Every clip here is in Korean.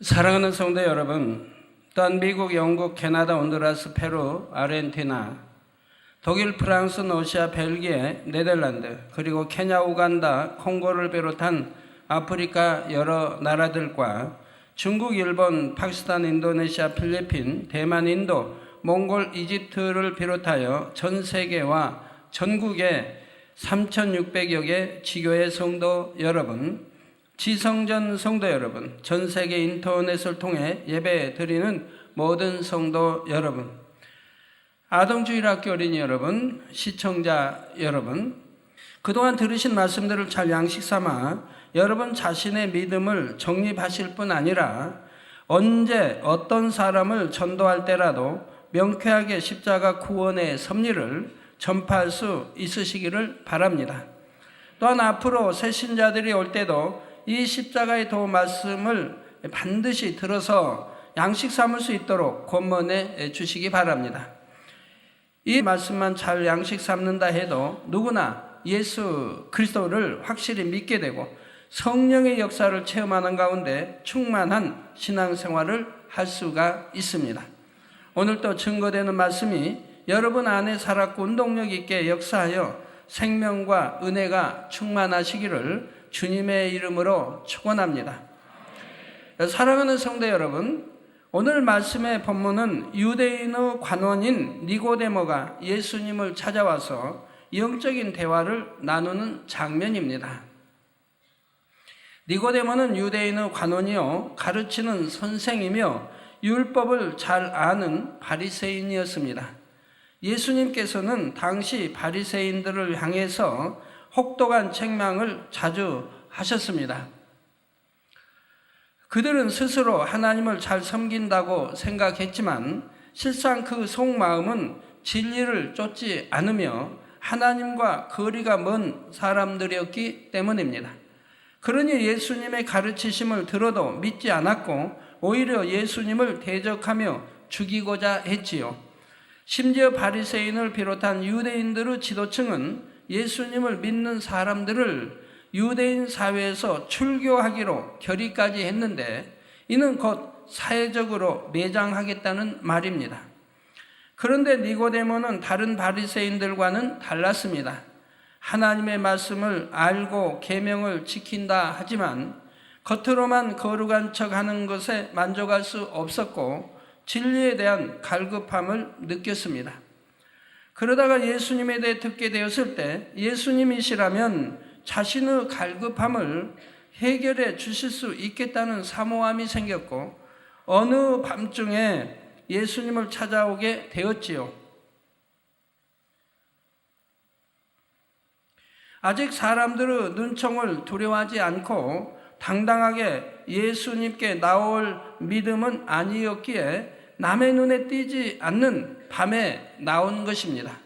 사랑하는 성도 여러분, 또한 미국, 영국, 캐나다, 온두라스, 페루, 아르헨티나, 독일, 프랑스, 러시아, 벨기에, 네덜란드, 그리고 케냐, 우간다, 콩고를 비롯한 아프리카 여러 나라들과 중국, 일본, 파키스탄, 인도네시아, 필리핀, 대만, 인도, 몽골, 이집트를 비롯하여 전 세계와 전국의 3,600여 개 지교회 성도 여러분, 지성전 성도 여러분, 전 세계 인터넷을 통해 예배 드리는 모든 성도 여러분, 아동주일학교 어린이 여러분, 시청자 여러분, 그동안 들으신 말씀들을 잘 양식 삼아 여러분 자신의 믿음을 정립하실 뿐 아니라 언제 어떤 사람을 전도할 때라도 명쾌하게 십자가 구원의 섭리를 전파할 수 있으시기를 바랍니다. 또한 앞으로 새 신자들이 올 때도 이 십자가의 도움 말씀을 반드시 들어서 양식 삼을 수 있도록 권면해 주시기 바랍니다. 이 말씀만 잘 양식 삼는다 해도 누구나 예수 그리스도를 확실히 믿게 되고 성령의 역사를 체험하는 가운데 충만한 신앙생활을 할 수가 있습니다. 오늘 또 증거되는 말씀이 여러분 안에 살았고 운동력 있게 역사하여 생명과 은혜가 충만하시기를 주님의 이름으로 축원합니다. 사랑하는 성도 여러분, 오늘 말씀의 본문은 유대인의 관원인 니고데모가 예수님을 찾아와서 영적인 대화를 나누는 장면입니다. 니고데모는 유대인의 관원이요 가르치는 선생이며 율법을 잘 아는 바리새인이었습니다. 예수님께서는 당시 바리새인들을 향해서 혹독한 책망을 자주 하셨습니다. 그들은 스스로 하나님을 잘 섬긴다고 생각했지만 실상 그 속마음은 진리를 쫓지 않으며 하나님과 거리가 먼 사람들이었기 때문입니다. 그러니 예수님의 가르치심을 들어도 믿지 않았고 오히려 예수님을 대적하며 죽이고자 했지요. 심지어 바리새인을 비롯한 유대인들의 지도층은 예수님을 믿는 사람들을 유대인 사회에서 출교하기로 결의까지 했는데 이는 곧 사회적으로 매장하겠다는 말입니다. 그런데 니고데모는 다른 바리새인들과는 달랐습니다. 하나님의 말씀을 알고 계명을 지킨다 하지만 겉으로만 거룩한 척하는 것에 만족할 수 없었고 진리에 대한 갈급함을 느꼈습니다. 그러다가 예수님에 대해 듣게 되었을 때 예수님이시라면 자신의 갈급함을 해결해 주실 수 있겠다는 사모함이 생겼고 어느 밤중에 예수님을 찾아오게 되었지요. 아직 사람들의 눈총을 두려워하지 않고 당당하게 예수님께 나올 믿음은 아니었기에 남의 눈에 띄지 않는 밤에 나온 것입니다.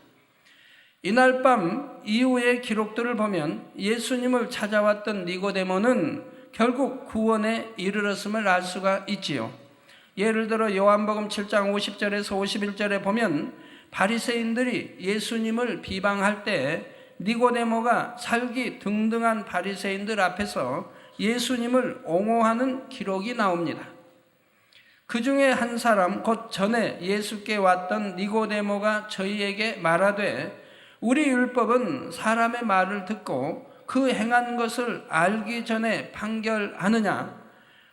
이날 밤 이후의 기록들을 보면 예수님을 찾아왔던 니고데모는 결국 구원에 이르렀음을 알 수가 있지요. 예를 들어 요한복음 7장 50절에서 51절에 보면 바리새인들이 예수님을 비방할 때 니고데모가 살기 등등한 바리새인들 앞에서 예수님을 옹호하는 기록이 나옵니다. 그 중에 한 사람 곧 전에 예수께 왔던 니고데모가 저희에게 말하되 우리 율법은 사람의 말을 듣고 그 행한 것을 알기 전에 판결하느냐?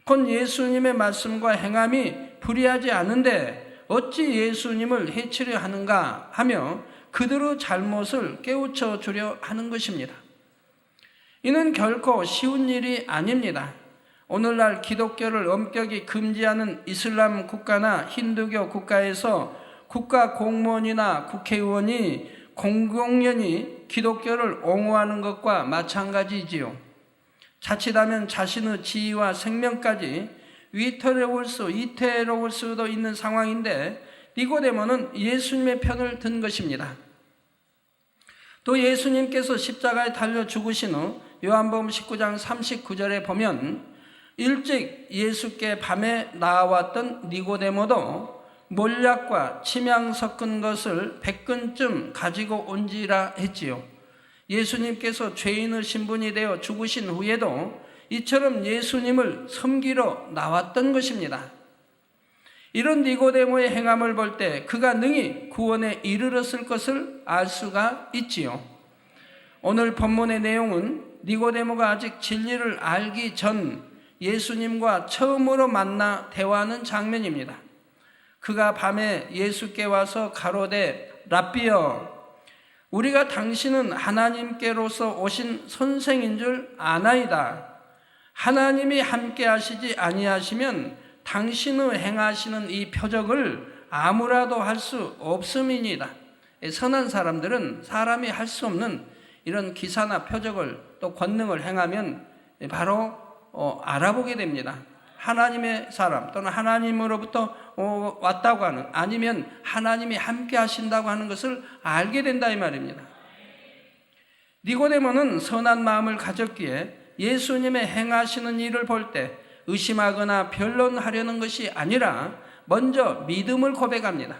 곧 예수님의 말씀과 행함이 불의하지 않은데 어찌 예수님을 해치려 하는가 하며 그들의 잘못을 깨우쳐 주려 하는 것입니다. 이는 결코 쉬운 일이 아닙니다. 오늘날 기독교를 엄격히 금지하는 이슬람 국가나 힌두교 국가에서 국가 공무원이나 국회의원이 공공연히 기독교를 옹호하는 것과 마찬가지지요. 자칫하면 자신의 지위와 생명까지 위태로울 수도 있는 상황인데 니고데모는 예수님의 편을 든 것입니다. 또 예수님께서 십자가에 달려 죽으신 후 요한복음 19장 39절에 보면 일찍 예수께 밤에 나와왔던 니고데모도 몰약과 침향 섞은 것을 100근쯤 가지고 온지라 했지요. 예수님께서 죄인의 신분이 되어 죽으신 후에도 이처럼 예수님을 섬기러 나왔던 것입니다. 이런 니고데모의 행함을 볼 때 그가 능히 구원에 이르렀을 것을 알 수가 있지요. 오늘 본문의 내용은 니고데모가 아직 진리를 알기 전 예수님과 처음으로 만나 대화하는 장면입니다. 그가 밤에 예수께 와서 가로되 랍비여, 우리가 당신은 하나님께로서 오신 선생인 줄 아나이다. 하나님이 함께 하시지 아니하시면 당신의 행하시는 이 표적을 아무라도 할 수 없음이니이다. 선한 사람들은 사람이 할 수 없는 이런 기사나 표적을 또 권능을 행하면 바로 알아보게 됩니다. 하나님의 사람 또는 하나님으로부터 왔다고 하는, 아니면 하나님이 함께 하신다고 하는 것을 알게 된다 이 말입니다. 니고데모는 선한 마음을 가졌기에 예수님의 행하시는 일을 볼 때 의심하거나 변론하려는 것이 아니라 먼저 믿음을 고백합니다.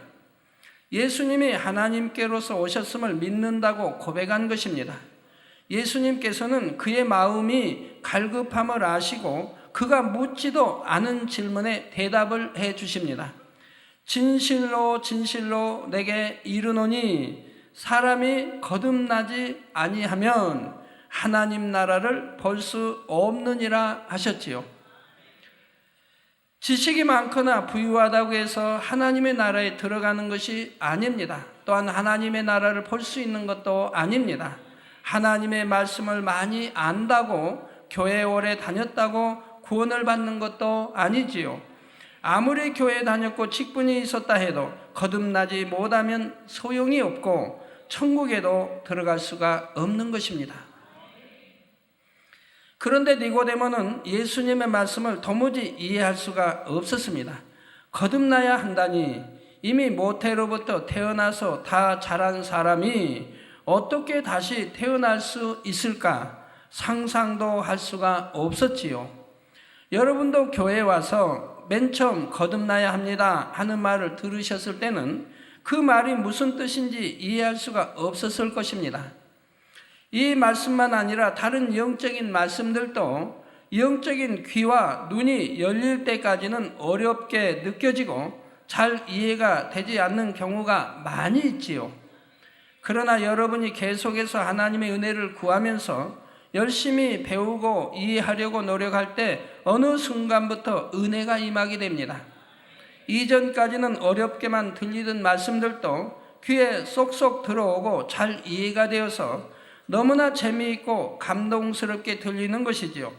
예수님이 하나님께로서 오셨음을 믿는다고 고백한 것입니다. 예수님께서는 그의 마음이 갈급함을 아시고 그가 묻지도 않은 질문에 대답을 해 주십니다. 진실로 진실로 내게 이르노니 사람이 거듭나지 아니하면 하나님 나라를 볼 수 없느니라 하셨지요. 지식이 많거나 부유하다고 해서 하나님의 나라에 들어가는 것이 아닙니다. 또한 하나님의 나라를 볼 수 있는 것도 아닙니다. 하나님의 말씀을 많이 안다고 교회에 오래 다녔다고 구원을 받는 것도 아니지요. 아무리 교회에 다녔고 직분이 있었다 해도 거듭나지 못하면 소용이 없고 천국에도 들어갈 수가 없는 것입니다. 그런데 니고데모는 예수님의 말씀을 도무지 이해할 수가 없었습니다. 거듭나야 한다니 이미 모태로부터 태어나서 다 자란 사람이 어떻게 다시 태어날 수 있을까 상상도 할 수가 없었지요. 여러분도 교회에 와서 맨 처음 거듭나야 합니다 하는 말을 들으셨을 때는 그 말이 무슨 뜻인지 이해할 수가 없었을 것입니다. 이 말씀만 아니라 다른 영적인 말씀들도 영적인 귀와 눈이 열릴 때까지는 어렵게 느껴지고 잘 이해가 되지 않는 경우가 많이 있지요. 그러나 여러분이 계속해서 하나님의 은혜를 구하면서 열심히 배우고 이해하려고 노력할 때 어느 순간부터 은혜가 임하게 됩니다. 이전까지는 어렵게만 들리던 말씀들도 귀에 쏙쏙 들어오고 잘 이해가 되어서 너무나 재미있고 감동스럽게 들리는 것이지요.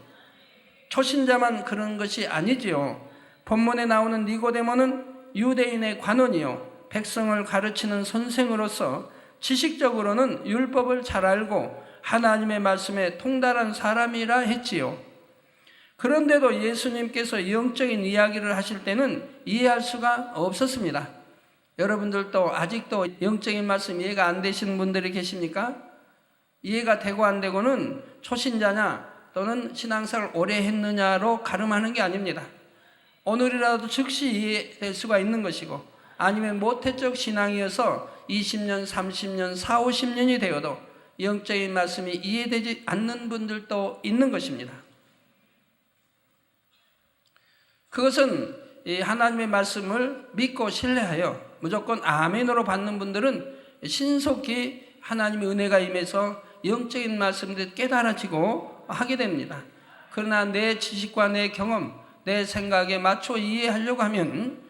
초신자만 그런 것이 아니지요. 본문에 나오는 니고데모는 유대인의 관원이요, 백성을 가르치는 선생으로서 지식적으로는 율법을 잘 알고 하나님의 말씀에 통달한 사람이라 했지요. 그런데도 예수님께서 영적인 이야기를 하실 때는 이해할 수가 없었습니다. 여러분들도 아직도 영적인 말씀 이해가 안 되시는 분들이 계십니까? 이해가 되고 안 되고는 초신자냐 또는 신앙생활을 오래 했느냐로 가름하는 게 아닙니다. 오늘이라도 즉시 이해될 수가 있는 것이고, 아니면 모태적 신앙이어서 20년, 30년, 40, 50년이 되어도 영적인 말씀이 이해되지 않는 분들도 있는 것입니다. 그것은 이 하나님의 말씀을 믿고 신뢰하여 무조건 아멘으로 받는 분들은 신속히 하나님의 은혜가 임해서 영적인 말씀들이 깨달아지고 하게 됩니다. 그러나 내 지식과 내 경험, 내 생각에 맞춰 이해하려고 하면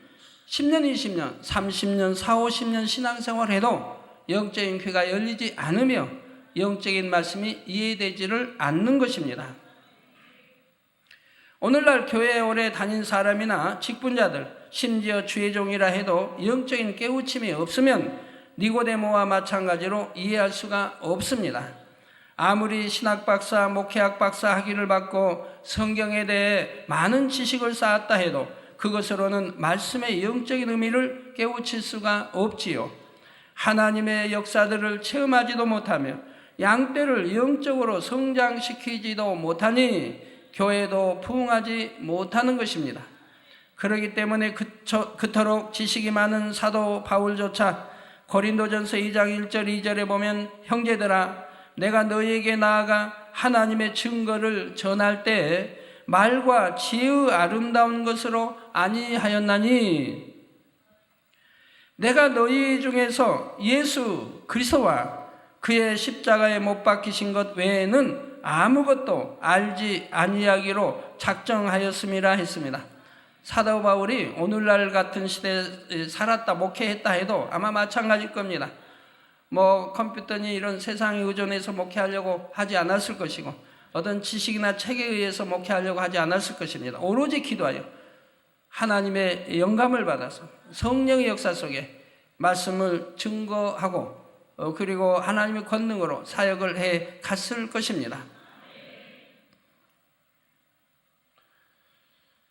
10년, 20년, 30년, 40, 50년 신앙생활을 해도 영적인 귀가 열리지 않으며 영적인 말씀이 이해되지를 않는 것입니다. 오늘날 교회에 오래 다닌 사람이나 직분자들, 심지어 주의 종이라 해도 영적인 깨우침이 없으면 니고데모와 마찬가지로 이해할 수가 없습니다. 아무리 신학 박사, 목회학 박사 학위를 받고 성경에 대해 많은 지식을 쌓았다 해도 그것으로는 말씀의 영적인 의미를 깨우칠 수가 없지요. 하나님의 역사들을 체험하지도 못하며 양떼를 영적으로 성장시키지도 못하니 교회도 부흥하지 못하는 것입니다. 그렇기 때문에 그토록 지식이 많은 사도 바울조차 고린도전서 2장 1절 2절에 보면 형제들아, 내가 너희에게 나아가 하나님의 증거를 전할 때 말과 지혜의 아름다운 것으로 아니하였나니 내가 너희 중에서 예수 그리스도와 그의 십자가에 못 박히신 것 외에는 아무것도 알지 아니하기로 작정하였음이라 했습니다. 사도 바울이 오늘날 같은 시대에 살았다 목회했다 해도 아마 마찬가지일 겁니다. 컴퓨터니 이런 세상에 의존해서 목회하려고 하지 않았을 것이고 어떤 지식이나 책에 의해서 목회하려고 하지 않았을 것입니다. 오로지 기도하여 하나님의 영감을 받아서 성령의 역사 속에 말씀을 증거하고 그리고 하나님의 권능으로 사역을 해 갔을 것입니다.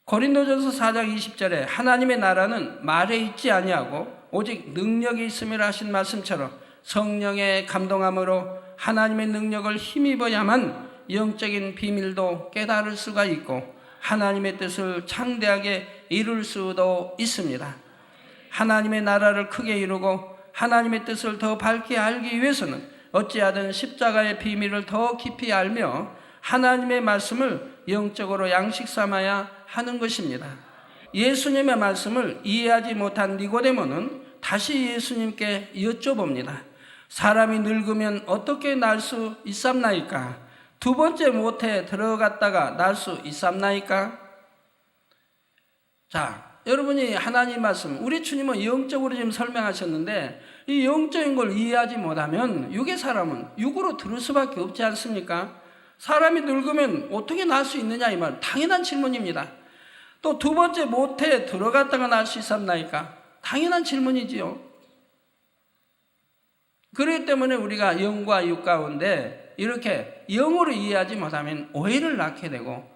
고린도전서 4장 20절에 하나님의 나라는 말에 있지 아니하고 오직 능력이 있음이라 하신 말씀처럼 성령의 감동함으로 하나님의 능력을 힘입어야만 영적인 비밀도 깨달을 수가 있고 하나님의 뜻을 창대하게 이룰 수도 있습니다. 하나님의 나라를 크게 이루고 하나님의 뜻을 더 밝게 알기 위해서는 어찌하든 십자가의 비밀을 더 깊이 알며 하나님의 말씀을 영적으로 양식 삼아야 하는 것입니다. 예수님의 말씀을 이해하지 못한 니고데모는 다시 예수님께 여쭤봅니다. 사람이 늙으면 어떻게 날 수 있삼나이까? 두 번째 모태에 들어갔다가 날 수 있삼나이까? 자, 여러분이 하나님 말씀, 우리 주님은 영적으로 지금 설명하셨는데 이 영적인 걸 이해하지 못하면 육의 사람은 육으로 들을 수밖에 없지 않습니까? 사람이 늙으면 어떻게 날 수 있느냐 이 말, 당연한 질문입니다. 또 두 번째 모태에 들어갔다가 날 수 있었나이까? 당연한 질문이지요. 그렇기 때문에 우리가 영과 육 가운데 이렇게 영으로 이해하지 못하면 오해를 낳게 되고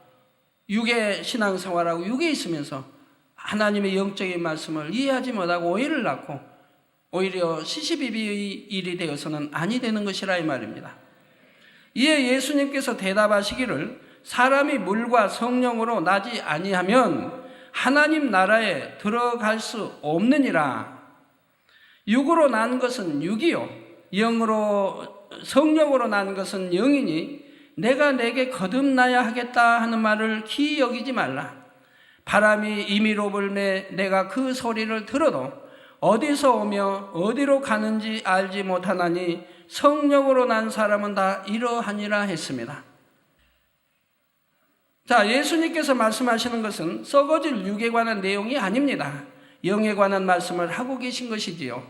육의 신앙생활하고 육에 있으면서 하나님의 영적인 말씀을 이해하지 못하고 오해를 낳고 오히려 시시비비의 일이 되어서는 아니 되는 것이라 이 말입니다. 이에 예수님께서 대답하시기를 사람이 물과 성령으로 나지 아니하면 하나님 나라에 들어갈 수 없느니라. 육으로 난 것은 육이요 성령으로 난 것은 영이니 내가 내게 거듭나야 하겠다 하는 말을 기이 여기지 말라. 바람이 임의로 불매 내가 그 소리를 들어도 어디서 오며 어디로 가는지 알지 못하나니 성령으로 난 사람은 다 이러하니라 했습니다. 자, 예수님께서 말씀하시는 것은 썩어질 육에 관한 내용이 아닙니다. 영에 관한 말씀을 하고 계신 것이지요.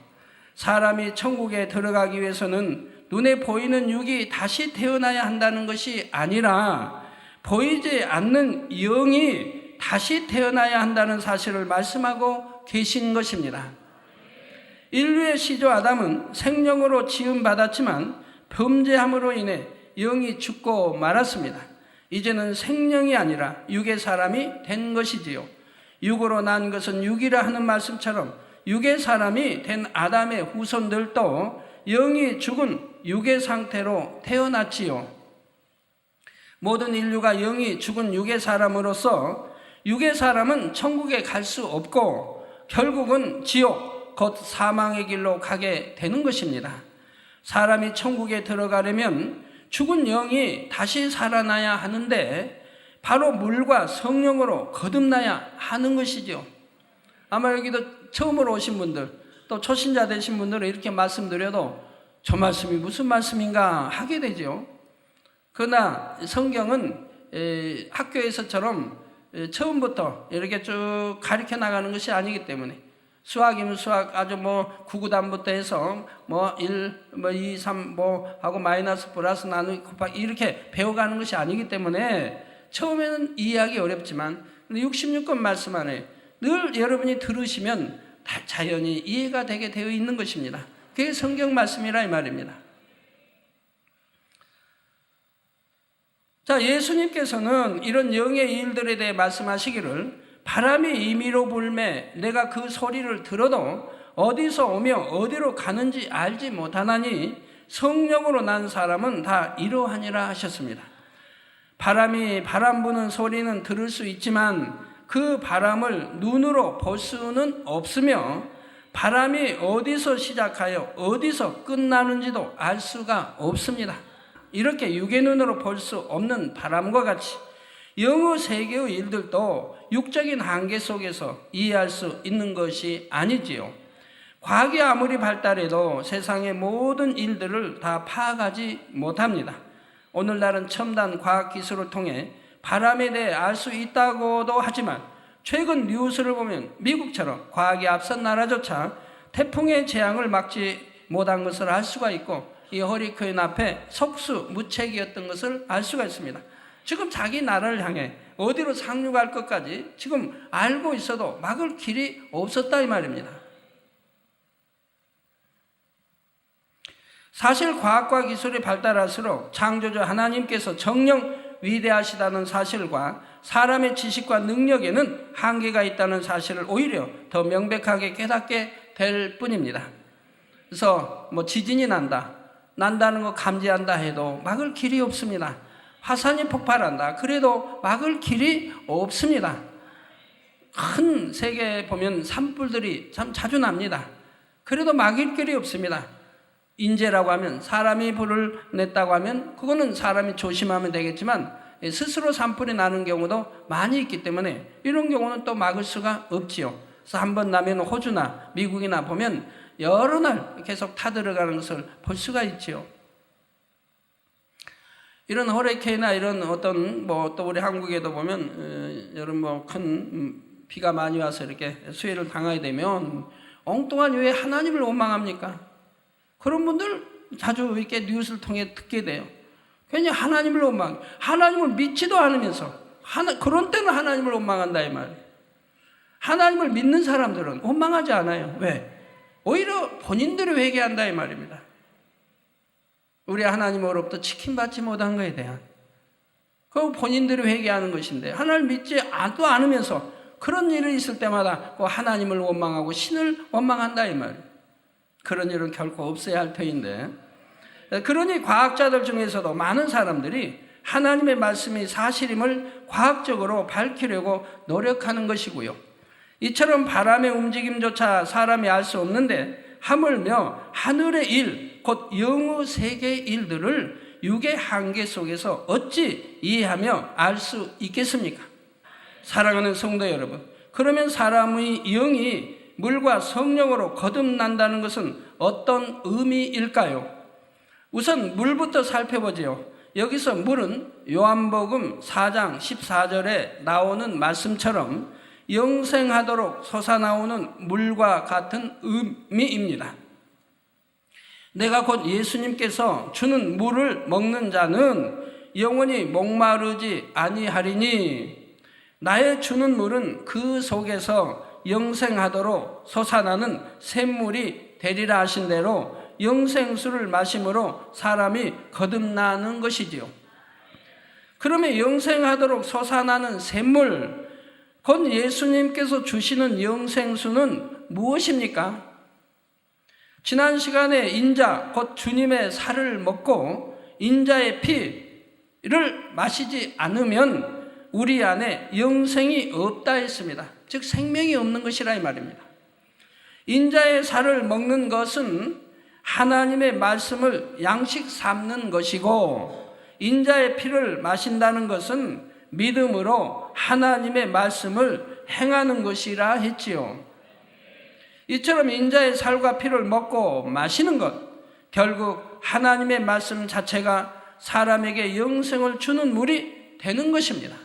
사람이 천국에 들어가기 위해서는 눈에 보이는 육이 다시 태어나야 한다는 것이 아니라 보이지 않는 영이 다시 태어나야 한다는 사실을 말씀하고 계신 것입니다. 인류의 시조 아담은 생명으로 지음받았지만 범죄함으로 인해 영이 죽고 말았습니다. 이제는 생명이 아니라 육의 사람이 된 것이지요. 육으로 난 것은 육이라 하는 말씀처럼 육의 사람이 된 아담의 후손들도 영이 죽은 육의 상태로 태어났지요. 모든 인류가 영이 죽은 육의 사람으로서 육의 사람은 천국에 갈 수 없고 결국은 지옥, 곧 사망의 길로 가게 되는 것입니다. 사람이 천국에 들어가려면 죽은 영이 다시 살아나야 하는데 바로 물과 성령으로 거듭나야 하는 것이죠. 아마 여기도 처음으로 오신 분들 또 초신자 되신 분들은 이렇게 말씀드려도 저 말씀이 무슨 말씀인가 하게 되죠. 그러나 성경은 학교에서처럼 처음부터 이렇게 쭉 가르쳐 나가는 것이 아니기 때문에 수학이면 수학 아주 구구단부터 해서 1, 2, 3 하고 마이너스 플러스 나누기 곱하기 이렇게 배워가는 것이 아니기 때문에 처음에는 이해하기 어렵지만 66권 말씀 안에 늘 여러분이 들으시면 자연히 이해가 되게 되어 있는 것입니다. 그게 성경 말씀이라 이 말입니다. 자, 예수님께서는 이런 영의 일들에 대해 말씀하시기를 바람이 임의로 불매 내가 그 소리를 들어도 어디서 오며 어디로 가는지 알지 못하나니 성령으로 난 사람은 다 이러하니라 하셨습니다. 바람이 바람 부는 소리는 들을 수 있지만 그 바람을 눈으로 볼 수는 없으며 바람이 어디서 시작하여 어디서 끝나는지도 알 수가 없습니다. 이렇게 육의 눈으로 볼 수 없는 바람과 같이 영의 세계의 일들도 육적인 한계 속에서 이해할 수 있는 것이 아니지요. 과학이 아무리 발달해도 세상의 모든 일들을 다 파악하지 못합니다. 오늘날은 첨단 과학 기술을 통해 바람에 대해 알 수 있다고도 하지만 최근 뉴스를 보면 미국처럼 과학이 앞선 나라조차 태풍의 재앙을 막지 못한 것을 알 수가 있고 이 허리케인 앞에 속수무책이었던 것을 알 수가 있습니다. 지금 자기 나라를 향해 어디로 상륙할 것까지 지금 알고 있어도 막을 길이 없었다 이 말입니다. 사실 과학과 기술이 발달할수록 창조주 하나님께서 정녕 위대하시다는 사실과 사람의 지식과 능력에는 한계가 있다는 사실을 오히려 더 명백하게 깨닫게 될 뿐입니다. 그래서 지진이 난다는 거 감지한다 해도 막을 길이 없습니다. 화산이 폭발한다 그래도 막을 길이 없습니다. 큰 세계에 보면 산불들이 참 자주 납니다. 그래도 막을 길이 없습니다. 인재라고 하면 사람이 불을 냈다고 하면 그거는 사람이 조심하면 되겠지만 스스로 산불이 나는 경우도 많이 있기 때문에 이런 경우는 또 막을 수가 없지요. 그래서 한번 나면 호주나 미국이나 보면 여러 날 계속 타들어가는 것을 볼 수가 있지요. 이런 허리케인이나 이런 어떤 또 우리 한국에도 보면 여름 큰 비가 많이 와서 이렇게 수해를 당하게 되면 엉뚱한 왜 하나님을 원망합니까? 그런 분들 자주 이렇게 뉴스를 통해 듣게 돼요. 괜히 하나님을 원망, 하나님을 믿지도 않으면서 그런 때는 하나님을 원망한다 이 말이에요. 하나님을 믿는 사람들은 원망하지 않아요. 왜? 오히려 본인들이 회개한다 이 말입니다. 우리 하나님으로부터 지킴받지 못한 것에 대한 그 본인들이 회개하는 것인데 하나님을 믿지 않으면서 그런 일이 있을 때마다 그 하나님을 원망하고 신을 원망한다 이 말이에요. 그런 일은 결코 없어야 할 터인데 그러니 과학자들 중에서도 많은 사람들이 하나님의 말씀이 사실임을 과학적으로 밝히려고 노력하는 것이고요. 이처럼 바람의 움직임조차 사람이 알 수 없는데 하물며 하늘의 일, 곧 영의 세계의 일들을 육의 한계 속에서 어찌 이해하며 알 수 있겠습니까? 사랑하는 성도 여러분, 그러면 사람의 영이 물과 성령으로 거듭난다는 것은 어떤 의미일까요? 우선 물부터 살펴보지요. 여기서 물은 요한복음 4장 14절에 나오는 말씀처럼 영생하도록 솟아나오는 물과 같은 의미입니다. 내가 곧 예수님께서 주는 물을 먹는 자는 영원히 목마르지 아니하리니 나의 주는 물은 그 속에서 영생하도록 솟아나는 샘물이 되리라 하신 대로 영생수를 마심으로 사람이 거듭나는 것이지요. 그러면 영생하도록 솟아나는 샘물, 곧 예수님께서 주시는 영생수는 무엇입니까? 지난 시간에 인자, 곧 주님의 살을 먹고 인자의 피를 마시지 않으면 우리 안에 영생이 없다 했습니다. 즉 생명이 없는 것이라 이 말입니다. 인자의 살을 먹는 것은 하나님의 말씀을 양식 삼는 것이고 인자의 피를 마신다는 것은 믿음으로 하나님의 말씀을 행하는 것이라 했지요. 이처럼 인자의 살과 피를 먹고 마시는 것, 결국 하나님의 말씀 자체가 사람에게 영생을 주는 물이 되는 것입니다.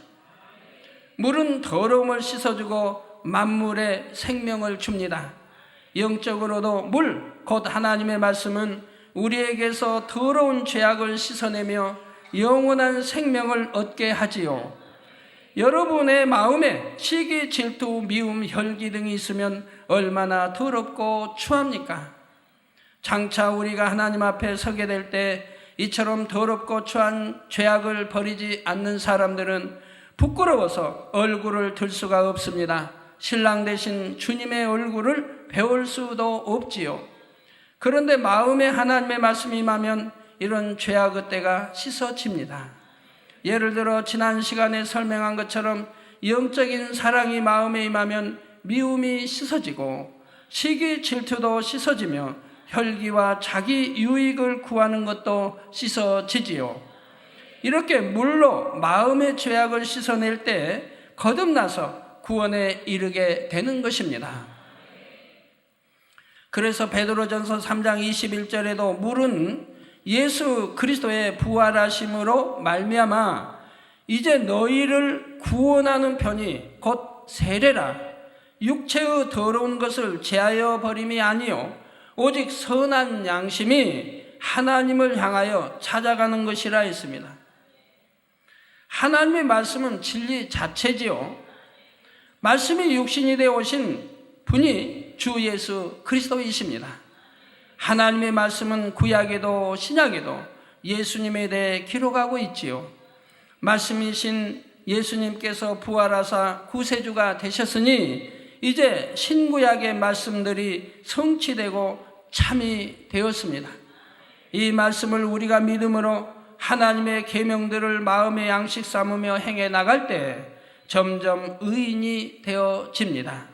물은 더러움을 씻어주고 만물에 생명을 줍니다. 영적으로도 물, 곧 하나님의 말씀은 우리에게서 더러운 죄악을 씻어내며 영원한 생명을 얻게 하지요. 여러분의 마음에 시기, 질투, 미움, 혈기 등이 있으면 얼마나 더럽고 추합니까? 장차 우리가 하나님 앞에 서게 될 때 이처럼 더럽고 추한 죄악을 버리지 않는 사람들은 부끄러워서 얼굴을 들 수가 없습니다. 신랑 되신 주님의 얼굴을 배울 수도 없지요. 그런데 마음에 하나님의 말씀이 임하면 이런 죄악의 때가 씻어집니다. 예를 들어 지난 시간에 설명한 것처럼 영적인 사랑이 마음에 임하면 미움이 씻어지고 시기 질투도 씻어지며 혈기와 자기 유익을 구하는 것도 씻어지지요. 이렇게 물로 마음의 죄악을 씻어낼 때 거듭나서 구원에 이르게 되는 것입니다. 그래서 베드로전서 3장 21절에도 물은 예수 그리스도의 부활하심으로 말미암아 이제 너희를 구원하는 편이 곧 세례라. 육체의 더러운 것을 제하여 버림이 아니요 오직 선한 양심이 하나님을 향하여 찾아가는 것이라 했습니다. 하나님의 말씀은 진리 자체지요. 말씀이 육신이 되어 오신 분이 주 예수 그리스도이십니다. 하나님의 말씀은 구약에도 신약에도 예수님에 대해 기록하고 있지요. 말씀이신 예수님께서 부활하사 구세주가 되셨으니 이제 신구약의 말씀들이 성취되고 참이 되었습니다. 이 말씀을 우리가 믿음으로 하나님의 계명들을 마음의 양식 삼으며 행해 나갈 때 점점 의인이 되어집니다.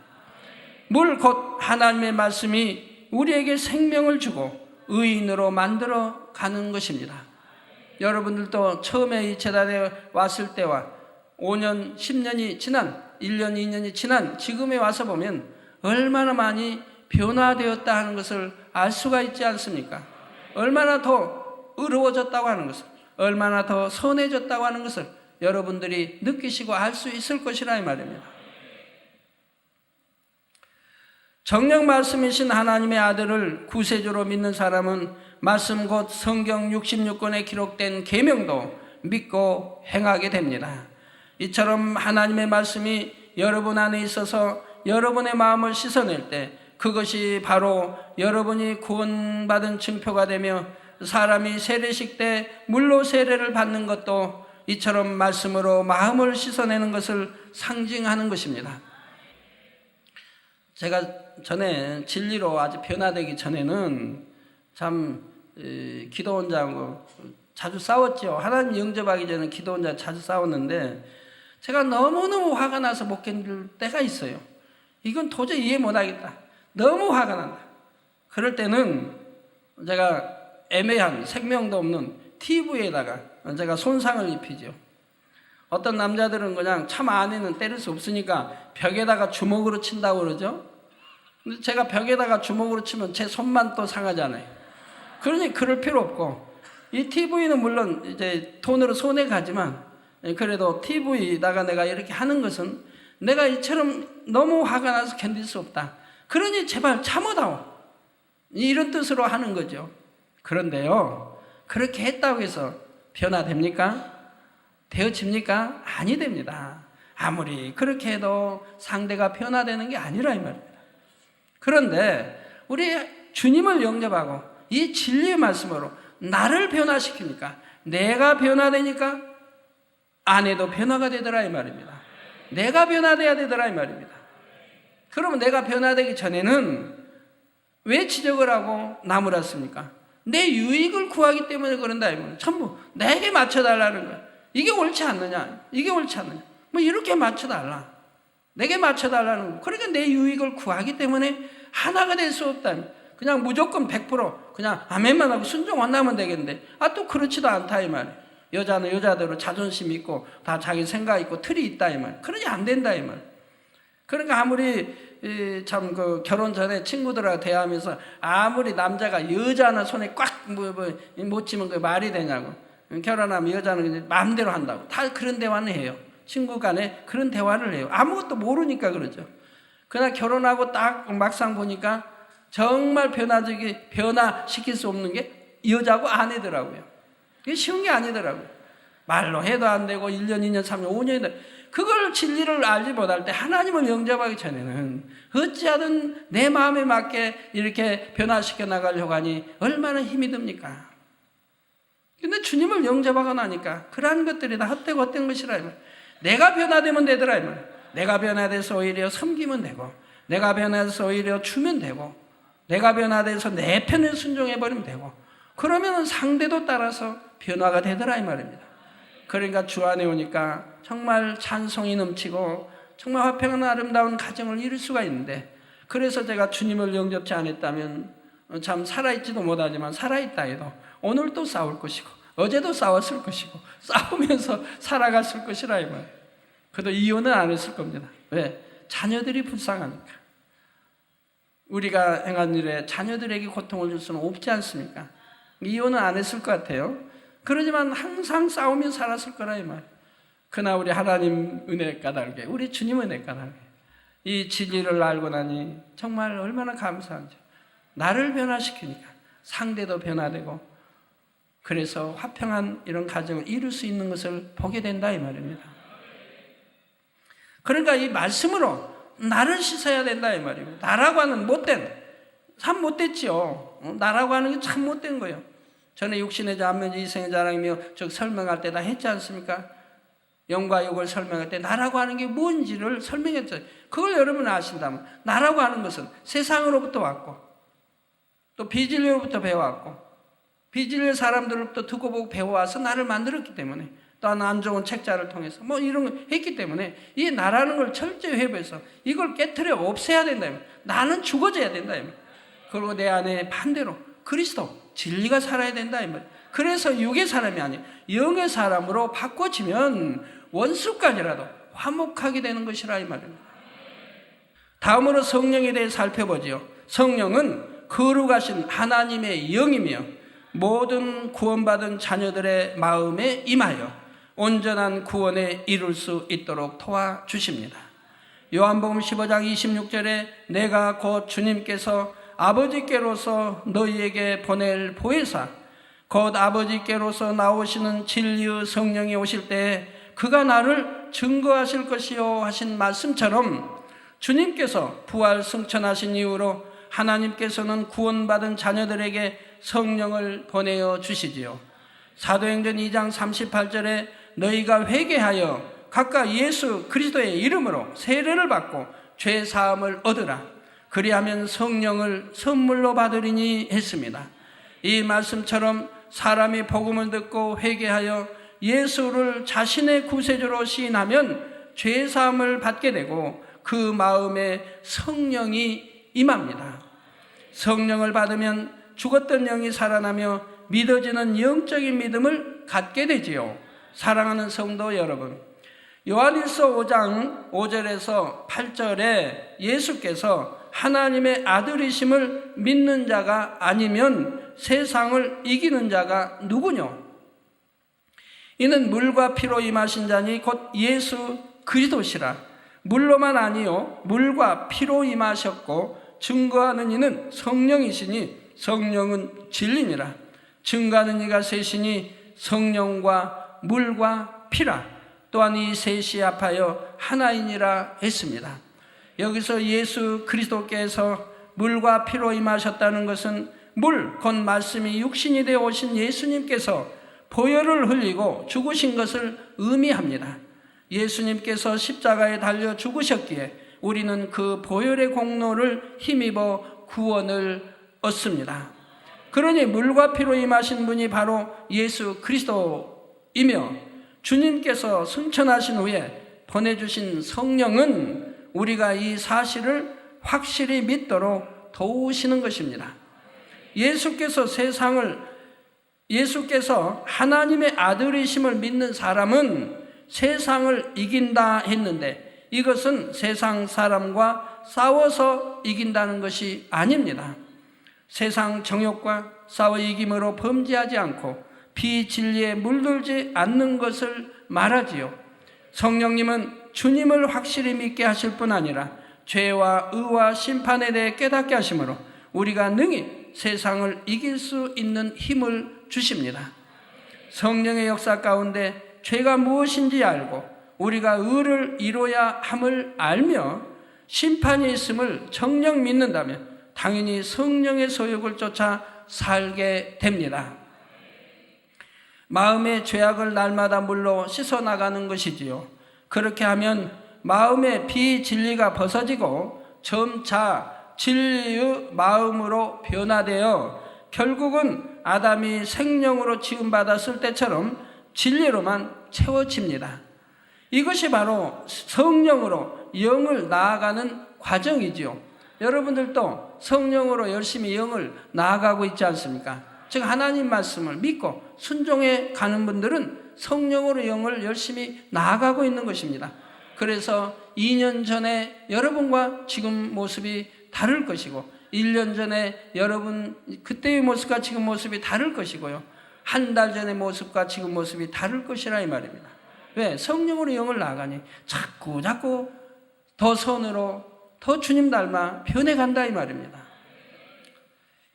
물 곧 하나님의 말씀이 우리에게 생명을 주고 의인으로 만들어 가는 것입니다. 여러분들도 처음에 이 제단에 왔을 때와 5년, 10년이 지난 1년, 2년이 지난 지금에 와서 보면 얼마나 많이 변화되었다 하는 것을 알 수가 있지 않습니까? 얼마나 더 의로워졌다고 하는 것을, 얼마나 더 선해졌다고 하는 것을 여러분들이 느끼시고 알 수 있을 것이라 이 말입니다. 정녕 말씀이신 하나님의 아들을 구세주로 믿는 사람은 말씀 곧 성경 66권에 기록된 계명도 믿고 행하게 됩니다. 이처럼 하나님의 말씀이 여러분 안에 있어서 여러분의 마음을 씻어낼 때 그것이 바로 여러분이 구원받은 증표가 되며 사람이 세례식 때 물로 세례를 받는 것도 이처럼 말씀으로 마음을 씻어내는 것을 상징하는 것입니다. 제가 전에 진리로 아주 변화되기 전에는 참 기도원자하고 자주 싸웠죠. 하나님 영접하기 전에 기도원자 자주 싸웠는데 제가 너무너무 화가 나서 못 견딜 때가 있어요. 이건 도저히 이해 못하겠다. 너무 화가 난다. 그럴 때는 제가 애매한 생명도 없는 TV에다가 제가 손상을 입히죠. 어떤 남자들은 그냥 참 안에는 때릴 수 없으니까 벽에다가 주먹으로 친다고 그러죠. 근데 제가 벽에다가 주먹으로 치면 제 손만 또 상하잖아요. 그러니 그럴 필요 없고 이 TV는 물론 이제 돈으로 손해 가지만 그래도 TV에다가 내가 이렇게 하는 것은 내가 이처럼 너무 화가 나서 견딜 수 없다. 그러니 제발 참아다오. 이런 뜻으로 하는 거죠. 그런데요, 그렇게 했다고 해서 변화됩니까? 되어집니까? 아니 됩니다. 아무리 그렇게 해도 상대가 변화되는 게 아니라 이 말입니다. 그런데 우리 주님을 영접하고 이 진리의 말씀으로 나를 변화시키니까 내가 변화되니까 아내도 변화가 되더라 이 말입니다. 내가 변화돼야 되더라 이 말입니다. 그러면 내가 변화되기 전에는 왜 지적을 하고 나무랐습니까? 내 유익을 구하기 때문에 그런다 이 말이에요. 전부 내게 맞춰달라는 거예요. 이게 옳지 않느냐? 이게 옳지 않느냐? 뭐 이렇게 맞춰달라. 내게 맞춰달라는 거예요. 그러니까 내 유익을 구하기 때문에 하나가 될 수 없다. 그냥 무조건 100% 그냥 아멘만 하고 순종만 하면 되겠는데 또 그렇지도 않다 이 말이에요. 여자는 여자대로 자존심 있고 다 자기 생각 있고 틀이 있다 이 말이에요. 그러지 안 된다 이 말이에요. 그러니까 아무리 참 그 결혼 전에 친구들하고 대화하면서 아무리 남자가 여자 하나 손에 꽉 못 치면 그 말이 되냐고. 결혼하면 여자는 마음대로 한다고. 다 그런 대화는 해요. 친구 간에 그런 대화를 해요. 아무것도 모르니까 그러죠. 그러나 결혼하고 딱 막상 보니까 정말 변화시킬 수 없는 게 여자고 아내더라고요. 이게 쉬운 게 아니더라고요. 말로 해도 안 되고 1년, 2년, 3년, 5년이 그걸 진리를 알지 못할 때 하나님을 영접하기 전에는 어찌하든 내 마음에 맞게 이렇게 변화시켜 나가려고 하니 얼마나 힘이 듭니까? 근데 주님을 영접하고 나니까 그러한 것들이 다 헛되고 헛된 것이라. 내가 변화되면 되더라. 내가 변화돼서 오히려 섬기면 되고 내가 변화돼서 오히려 주면 되고 내가 변화돼서 내 편을 순종해버리면 되고 그러면 상대도 따라서 변화가 되더라 이 말입니다. 그러니까 주 안에 오니까 정말 찬송이 넘치고 정말 화평한 아름다운 가정을 이룰 수가 있는데 그래서 제가 주님을 영접치 않았다면 참 살아있지도 못하지만 살아있다 해도 오늘 또 싸울 것이고 어제도 싸웠을 것이고 싸우면서 살아갔을 것이라 이 말이에요. 그래도 이혼은 안 했을 겁니다. 왜? 자녀들이 불쌍하니까. 우리가 행한 일에 자녀들에게 고통을 줄 수는 없지 않습니까? 이혼은 안 했을 것 같아요. 그러지만 항상 싸우며 살았을 거라 이 말이에요. 그러나 우리 하나님 은혜 까닭에, 우리 주님 은혜 까닭에 이 진리를 알고 나니 정말 얼마나 감사한지. 나를 변화시키니까 상대도 변화되고, 그래서 화평한 이런 가정을 이룰 수 있는 것을 보게 된다 이 말입니다. 그러니까 이 말씀으로 나를 씻어야 된다 이 말이에요. 나라고 하는 참 못됐지요. 나라고 하는 게 참 못된 거예요. 저는 육신의 자면지 이생의 자랑이며 즉 설명할 때 다 했지 않습니까? 영과 육을 설명할 때 나라고 하는 게 뭔지를 설명했어요. 그걸 여러분 아신다면, 나라고 하는 것은 세상으로부터 왔고 또 비진리로부터 배워왔고 비진리 사람들로부터 듣고 보고 배워와서 나를 만들었기 때문에, 또 안 좋은 책자를 통해서 뭐 이런 거 했기 때문에 이 나라는 걸 철저히 회복해서 이걸 깨트려 없애야 된다. 나는 죽어져야 된다. 그리고 내 안에 반대로 그리스도 진리가 살아야 된다. 그래서 육의 사람이 아닌 영의 사람으로 바꿔지면 원수까지라도 화목하게 되는 것이라 이 말입니다. 다음으로 성령에 대해 살펴보지요. 성령은 거룩하신 하나님의 영이며 모든 구원받은 자녀들의 마음에 임하여 온전한 구원에 이룰 수 있도록 도와주십니다. 요한복음 15장 26절에 내가 곧 주님께서 아버지께로서 너희에게 보낼 보혜사 곧 아버지께로서 나오시는 진리의 성령이 오실 때에 그가 나를 증거하실 것이요 하신 말씀처럼, 주님께서 부활 승천하신 이후로 하나님께서는 구원받은 자녀들에게 성령을 보내어 주시지요. 사도행전 2장 38절에 너희가 회개하여 각각 예수 그리스도의 이름으로 세례를 받고 죄 사함을 얻으라. 그리하면 성령을 선물로 받으리니 했습니다. 이 말씀처럼 사람이 복음을 듣고 회개하여 예수를 자신의 구세주로 시인하면 죄 사함을 받게 되고 그 마음에 성령이 임합니다. 성령을 받으면 죽었던 영이 살아나며 믿어지는 영적인 믿음을 갖게 되지요. 사랑하는 성도 여러분, 요한일서 5장 5절에서 8절에 예수께서 하나님의 아들이심을 믿는 자가 아니면 세상을 이기는 자가 누구뇨? 이는 물과 피로 임하신 자니 곧 예수 그리스도시라. 물로만 아니요 물과 피로 임하셨고 증거하는 이는 성령이시니 성령은 진리니라. 증거하는 이가 셋이니 성령과 물과 피라. 또한 이 셋이 합하여 하나이니라 했습니다. 여기서 예수 그리스도께서 물과 피로 임하셨다는 것은 물, 곧 말씀이 육신이 되어 오신 예수님께서 보혈을 흘리고 죽으신 것을 의미합니다. 예수님께서 십자가에 달려 죽으셨기에 우리는 그 보혈의 공로를 힘입어 구원을 얻습니다. 그러니 물과 피로 임하신 분이 바로 예수 그리스도이며 주님께서 승천하신 후에 보내주신 성령은 우리가 이 사실을 확실히 믿도록 도우시는 것입니다. 예수께서 하나님의 아들이심을 믿는 사람은 세상을 이긴다 했는데, 이것은 세상 사람과 싸워서 이긴다는 것이 아닙니다. 세상 정욕과 싸워 이김으로 범죄하지 않고 비진리에 물들지 않는 것을 말하지요. 성령님은 주님을 확실히 믿게 하실 뿐 아니라 죄와 의와 심판에 대해 깨닫게 하심으로 우리가 능히 세상을 이길 수 있는 힘을 주십니다. 성령의 역사 가운데 죄가 무엇인지 알고 우리가 의를 이루어야 함을 알며 심판이 있음을 정녕 믿는다면 당연히 성령의 소욕을 쫓아 살게 됩니다. 마음의 죄악을 날마다 물로 씻어나가는 것이지요. 그렇게 하면 마음의 비진리가 벗어지고 점차 진리의 마음으로 변화되어 결국은 아담이 생명으로 지음받았을 때처럼 진리로만 채워집니다. 이것이 바로 성령으로 영을 나아가는 과정이지요. 여러분들도 성령으로 열심히 영을 나아가고 있지 않습니까? 즉 하나님 말씀을 믿고 순종해 가는 분들은 성령으로 영을 열심히 나아가고 있는 것입니다. 그래서 2년 전에 여러분과 지금 모습이 다를 것이고 1년 전에 여러분 그때의 모습과 지금 모습이 다를 것이고요. 한 달 전의 모습과 지금 모습이 다를 것이라 이 말입니다. 왜? 성령으로 영을 나아가니 자꾸 더 선으로 더 주님 닮아 변해간다 이 말입니다.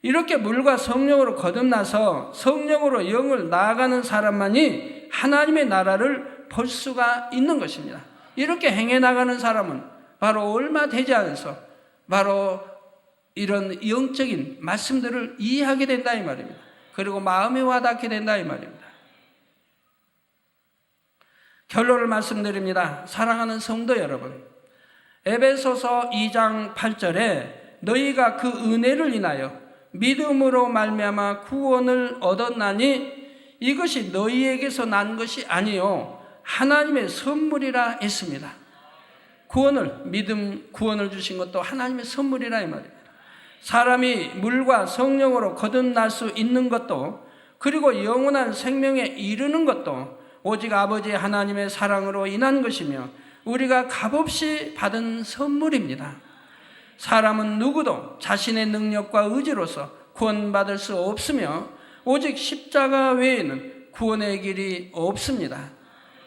이렇게 물과 성령으로 거듭나서 성령으로 영을 나아가는 사람만이 하나님의 나라를 볼 수가 있는 것입니다. 이렇게 행해 나가는 사람은 바로 얼마 되지 않아서 바로 이런 영적인 말씀들을 이해하게 된다 이 말입니다. 그리고 마음에 와닿게 된다 이 말입니다. 결론을 말씀드립니다. 사랑하는 성도 여러분, 에베소서 2장 8절에 너희가 그 은혜를 인하여 믿음으로 말미암아 구원을 얻었나니 이것이 너희에게서 난 것이 아니요 하나님의 선물이라 했습니다. 구원을 주신 것도 하나님의 선물이라 이 말입니다. 사람이 물과 성령으로 거듭날 수 있는 것도 그리고 영원한 생명에 이르는 것도 오직 아버지 하나님의 사랑으로 인한 것이며 우리가 값없이 받은 선물입니다. 사람은 누구도 자신의 능력과 의지로서 구원받을 수 없으며 오직 십자가 외에는 구원의 길이 없습니다.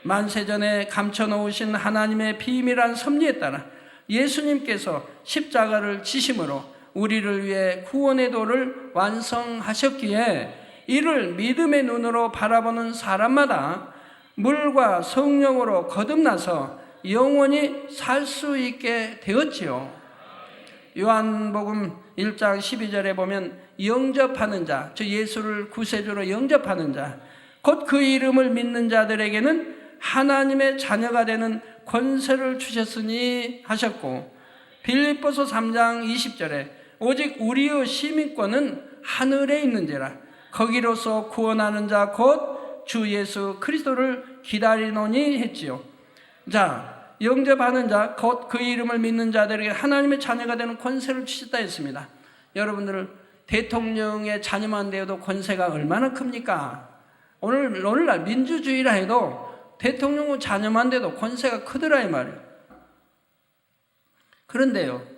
만세전에 감춰놓으신 하나님의 비밀한 섭리에 따라 예수님께서 십자가를 지심으로 우리를 위해 구원의 도를 완성하셨기에 이를 믿음의 눈으로 바라보는 사람마다 물과 성령으로 거듭나서 영원히 살 수 있게 되었지요. 요한복음 1장 12절에 보면 영접하는 자, 즉 예수를 구세주로 영접하는 자, 곧 그 이름을 믿는 자들에게는 하나님의 자녀가 되는 권세를 주셨으니 하셨고, 빌립보서 3장 20절에 오직 우리의 시민권은 하늘에 있는지라 거기로서 구원하는 자 곧 주 예수 그리스도를 기다리노니 했지요. 자, 영접하는 자 곧 그 이름을 믿는 자들에게 하나님의 자녀가 되는 권세를 주셨다 했습니다. 여러분들 대통령의 자녀만 되어도 권세가 얼마나 큽니까? 오늘날 민주주의라 해도 대통령의 자녀만 돼도 권세가 크더라 이 말이에요. 그런데요,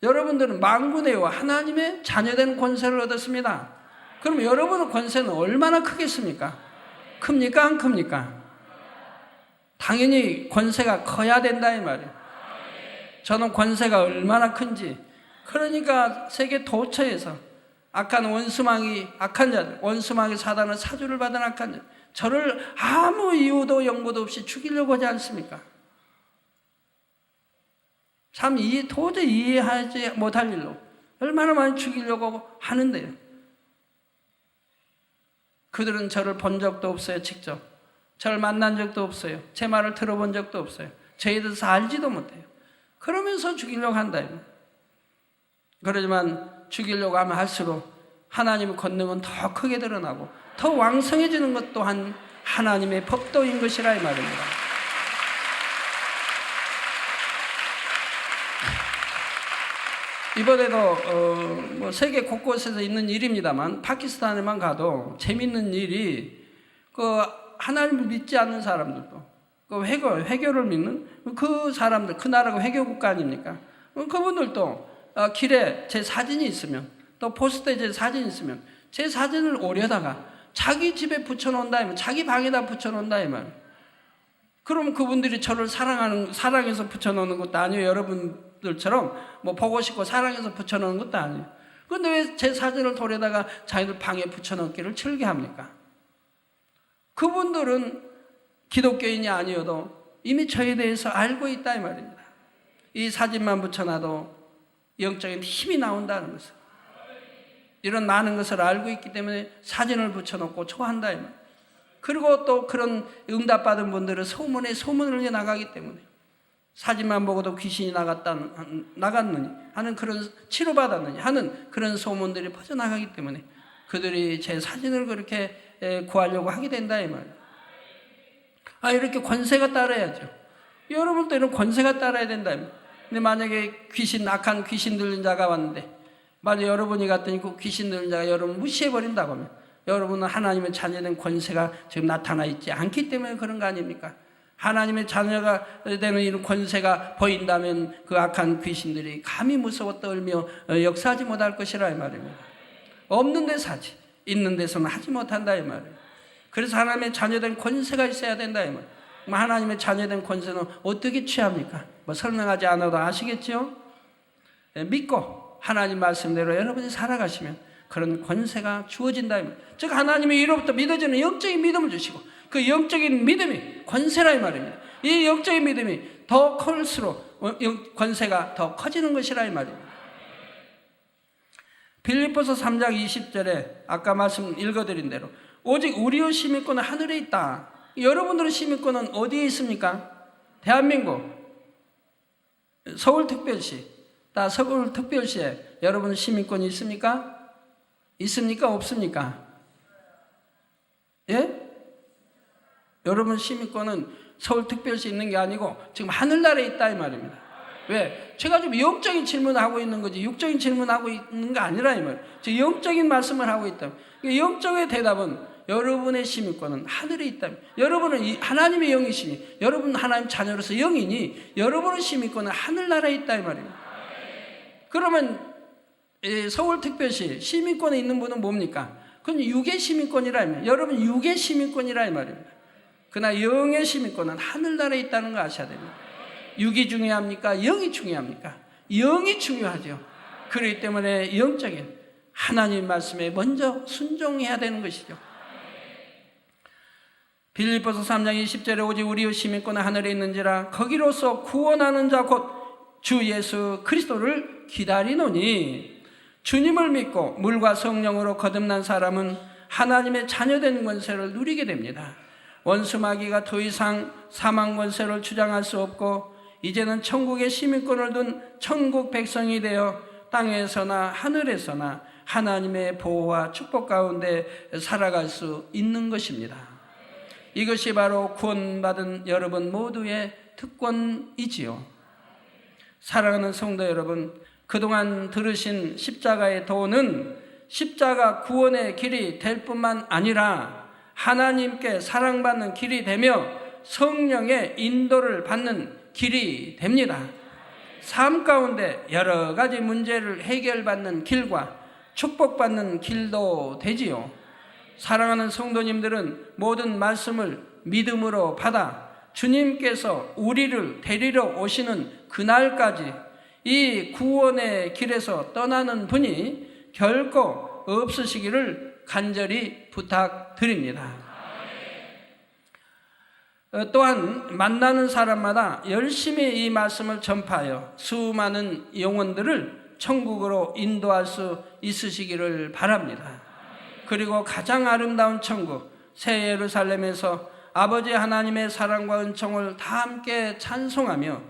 여러분들은 망군의와 하나님의 자녀된 권세를 얻었습니다. 그럼 여러분의 권세는 얼마나 크겠습니까? 큽니까? 안 큽니까? 당연히 권세가 커야 된다 이 말이에요. 저는 권세가 얼마나 큰지, 그러니까 세계 도처에서 악한 자들, 원수마귀 사단의 사주를 받은 악한 자들, 저를 아무 이유도 연고도 없이 죽이려고 하지 않습니까? 참 도저히 이해하지 못할 일로 얼마나 많이 죽이려고 하는데요. 그들은 저를 본 적도 없어요. 직접 저를 만난 적도 없어요. 제 말을 들어본 적도 없어요. 저에 대해서 알지도 못해요. 그러면서 죽이려고 한다. 그러지만 죽이려고 하면 할수록 하나님의 권능은 더 크게 드러나고 더 왕성해지는 것 또한 하나님의 법도인 것이라 이 말입니다. 이번에도 세계 곳곳에서 있는 일입니다만 파키스탄에만 가도 재밌는 일이 하나님을 믿지 않는 사람들도 회교를 믿는 그 사람들, 그 나라가 회교 국가 아닙니까? 그분들도 길에 제 사진이 있으면 또 포스터에 제 사진이 있으면 제 사진을 오려다가 자기 집에 붙여놓는다, 자기 방에다 붙여놓는다 이 말. 그럼 그분들이 저를 사랑해서 붙여놓는 것도 아니에요. 여러분들처럼 보고 싶고 사랑해서 붙여놓는 것도 아니에요. 그런데 왜 제 사진을 돌려다가 자기들 방에 붙여놓기를 즐겨합니까? 그분들은 기독교인이 아니어도 이미 저에 대해서 알고 있다 이 말입니다. 이 사진만 붙여놔도 영적인 힘이 나온다는 것을, 이런 많은 것을 알고 있기 때문에 사진을 붙여놓고 좋아한다 이 말. 그리고 또 그런 응답받은 분들은 소문을 나가기 때문에 사진만 보고도 귀신이 나갔느니 하는 그런, 치료받았느니 하는 그런 소문들이 퍼져나가기 때문에 그들이 제 사진을 그렇게 구하려고 하게 된다 이 말이에요. 이렇게 권세가 따라야죠. 여러분도 이런 권세가 따라야 된다. 근데 만약에 악한 귀신 들린 자가 왔는데 만약 여러분이 갔더니 그 귀신 들린 자가 여러분 무시해버린다고 하면 여러분은 하나님의 자녀된 권세가 지금 나타나 있지 않기 때문에 그런 거 아닙니까? 하나님의 자녀가 되는 이런 권세가 보인다면 그 악한 귀신들이 감히 무서워 떨며 역사하지 못할 것이라 이 말입니다. 없는 데서 하지, 있는 데서는 하지 못한다 이 말이에요. 그래서 하나님의 자녀된 권세가 있어야 된다 이 말이에요. 하나님의 자녀된 권세는 어떻게 취합니까? 뭐 설명하지 않아도 아시겠죠? 믿고 하나님 말씀대로 여러분이 살아가시면 그런 권세가 주어진다 이 말이에요. 즉 하나님이 이로부터 믿어지는 영적인 믿음을 주시고 그 영적인 믿음이 권세라 이 말입니다. 이 영적인 믿음이 더 클수록 권세가 더 커지는 것이라 이 말입니다. 빌립보서 3장 20절에 아까 말씀 읽어드린 대로 오직 우리의 시민권은 하늘에 있다. 여러분들의 시민권은 어디에 있습니까? 대한민국 서울특별시, 서울특별시에 여러분 시민권이 있습니까? 있습니까? 없습니까? 예? 여러분 시민권은 서울특별시에 있는 게 아니고 지금 하늘나라에 있다 이 말입니다. 왜? 제가 좀 영적인 질문을 하고 있는 거지 육적인 질문을 하고 있는 게 아니라 이 말이에요. 저 영적인 말씀을 하고 있다. 영적의 대답은 여러분의 시민권은 하늘에 있다. 여러분은 하나님의 영이시니 여러분은 하나님 자녀로서 영이니 여러분의 시민권은 하늘나라에 있다 이 말입니다. 그러면 서울특별시 시민권에 있는 분은 뭡니까? 그건 육의 시민권이라 이 말이에요. 여러분 육의 시민권이라 이 말입니다. 그러나 영의 시민권은 하늘나라에 있다는 거 아셔야 됩니다. 육이 중요합니까? 영이 중요합니까? 영이 중요하죠. 그렇기 때문에 영적인 하나님 말씀에 먼저 순종해야 되는 것이죠. 빌립보서 3장 20절에 오직 우리의 시민권은 하늘에 있는지라 거기로서 구원하는 자 곧 주 예수 그리스도를 기다리노니 주님을 믿고 물과 성령으로 거듭난 사람은 하나님의 자녀된 권세를 누리게 됩니다. 원수 마귀가 더 이상 사망 권세를 주장할 수 없고 이제는 천국의 시민권을 둔 천국 백성이 되어 땅에서나 하늘에서나 하나님의 보호와 축복 가운데 살아갈 수 있는 것입니다. 이것이 바로 구원받은 여러분 모두의 특권이지요. 사랑하는 성도 여러분, 그동안 들으신 십자가의 도는 십자가 구원의 길이 될 뿐만 아니라 하나님께 사랑받는 길이 되며 성령의 인도를 받는 길이 됩니다. 삶 가운데 여러 가지 문제를 해결받는 길과 축복받는 길도 되지요. 사랑하는 성도님들은 모든 말씀을 믿음으로 받아 주님께서 우리를 데리러 오시는 그날까지 이 구원의 길에서 떠나는 분이 결코 없으시기를 간절히 부탁드립니다. 또한 만나는 사람마다 열심히 이 말씀을 전파하여 수많은 영혼들을 천국으로 인도할 수 있으시기를 바랍니다. 그리고 가장 아름다운 천국 새 예루살렘에서 아버지 하나님의 사랑과 은총을 다 함께 찬송하며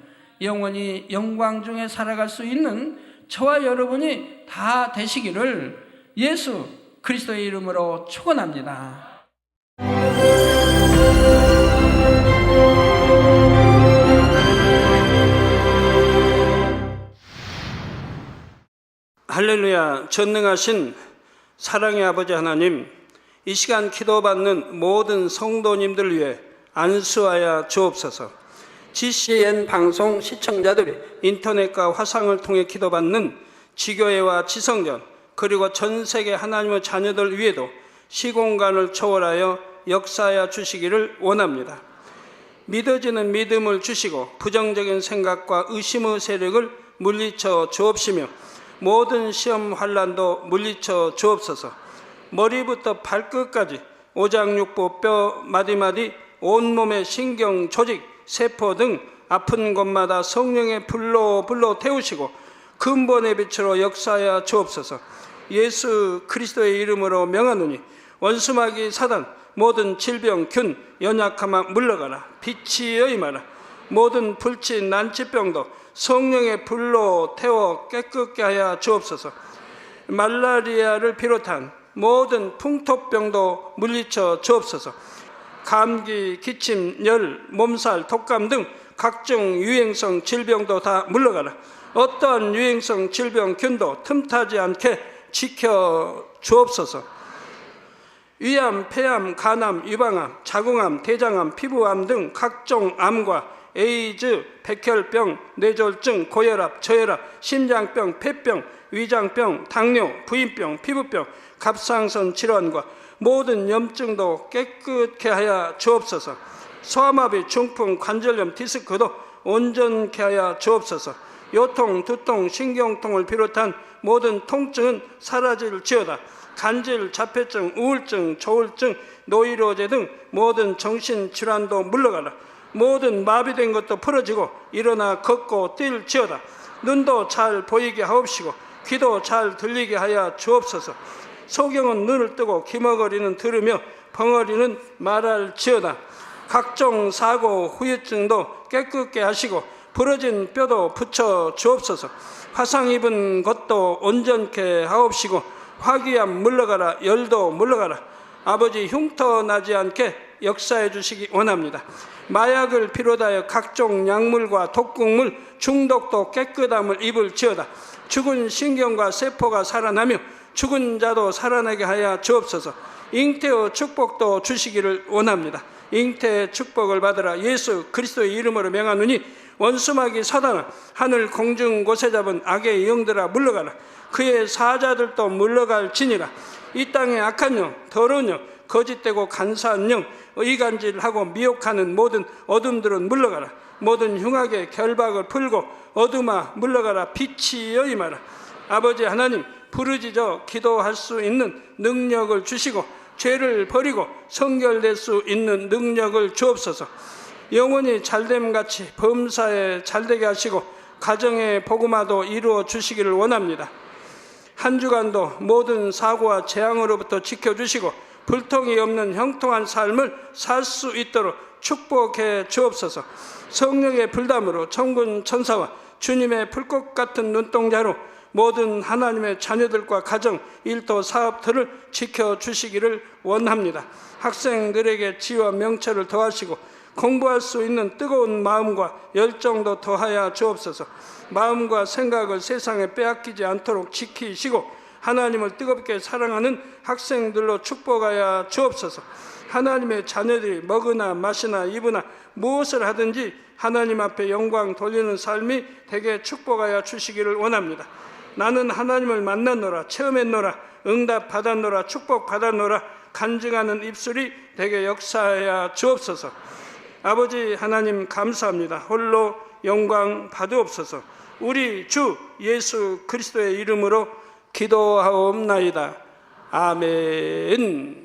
영원히 영광 중에 살아갈 수 있는 저와 여러분이 다 되시기를 예수 그리스도의 이름으로 축원합니다. 할렐루야. 전능하신 사랑의 아버지 하나님, 이 시간 기도받는 모든 성도님들 위해 안수하여 주옵소서. GCN 방송 시청자들이 인터넷과 화상을 통해 기도받는 지교회와 지성전 그리고 전 세계 하나님의 자녀들 위에도 시공간을 초월하여 역사하여 주시기를 원합니다. 믿어지는 믿음을 주시고 부정적인 생각과 의심의 세력을 물리쳐 주옵시며 모든 시험 환난도 물리쳐 주옵소서. 머리부터 발끝까지 오장육부 뼈 마디마디 온몸의 신경 조직 세포 등 아픈 곳마다 성령의 불로 태우시고 근본의 빛으로 역사하여 주옵소서. 예수 그리스도의 이름으로 명하노니 원수마귀 사단 모든 질병 균 연약함아 물러가라. 빛이여 임하라. 모든 불치 난치병도 성령의 불로 태워 깨끗게 하여 주옵소서. 말라리아를 비롯한 모든 풍토병도 물리쳐 주옵소서. 감기, 기침, 열, 몸살, 독감 등 각종 유행성 질병도 다 물러가라. 어떠한 유행성 질병 균도 틈타지 않게 지켜 주옵소서. 위암, 폐암, 간암, 유방암, 자궁암, 대장암, 피부암 등 각종 암과 에이즈, 백혈병, 뇌졸중, 고혈압, 저혈압, 심장병, 폐병, 위장병, 당뇨, 부인병, 피부병, 갑상선 질환과 모든 염증도 깨끗게 하여 주옵소서. 소아마비, 중풍, 관절염, 디스크도 온전케 하여 주옵소서. 요통, 두통, 신경통을 비롯한 모든 통증은 사라질지어다. 간질, 자폐증, 우울증, 조울증, 노이로제 등 모든 정신질환도 물러가라. 모든 마비된 것도 풀어지고 일어나 걷고 뛸지어다. 눈도 잘 보이게 하옵시고 귀도 잘 들리게 하여 주옵소서. 소경은 눈을 뜨고 기머거리는 들으며 벙어리는 말할지어다. 각종 사고, 후유증도 깨끗게 하시고 부러진 뼈도 붙여 주옵소서. 화상 입은 것도 온전케 하옵시고 화기암 물러가라. 열도 물러가라. 아버지 흉터 나지 않게 역사해 주시기 원합니다. 마약을 비롯하여 각종 약물과 독극물 중독도 깨끗함을 입을지어다. 죽은 신경과 세포가 살아나며 죽은 자도 살아나게 하여 주옵소서. 잉태의 축복도 주시기를 원합니다. 잉태의 축복을 받으라. 예수 그리스도의 이름으로 명하노니 원수마귀 사단아, 하늘 공중 곳에 잡은 악의 영들아 물러가라. 그의 사자들도 물러갈지니라. 이 땅의 악한 영, 더러운 영, 거짓되고 간사한 영, 의간질하고 미혹하는 모든 어둠들은 물러가라. 모든 흉악의 결박을 풀고 어둠아 물러가라. 빛이여 임하라. 아버지 하나님, 부르짖어 기도할 수 있는 능력을 주시고 죄를 버리고 성결될 수 있는 능력을 주옵소서. 영원히 잘됨같이 범사에 잘되게 하시고 가정의 복음화도 이루어 주시기를 원합니다. 한 주간도 모든 사고와 재앙으로부터 지켜주시고 불통이 없는 형통한 삶을 살 수 있도록 축복해 주옵소서. 성령의 불담으로 천군 천사와 주님의 불꽃 같은 눈동자로 모든 하나님의 자녀들과 가정, 일터, 사업들을 지켜주시기를 원합니다. 학생들에게 지혜와 명철을 더하시고 공부할 수 있는 뜨거운 마음과 열정도 더하여 주옵소서. 마음과 생각을 세상에 빼앗기지 않도록 지키시고 하나님을 뜨겁게 사랑하는 학생들로 축복하여 주옵소서. 하나님의 자녀들이 먹으나 마시나 입으나 무엇을 하든지 하나님 앞에 영광 돌리는 삶이 되게 축복하여 주시기를 원합니다. 나는 하나님을 만났노라, 체험했노라, 응답 받았노라, 축복 받았노라 간증하는 입술이 되게 역사하여 주옵소서. 아버지 하나님 감사합니다. 홀로 영광 받으옵소서. 우리 주 예수 그리스도의 이름으로 기도하옵나이다. 아멘.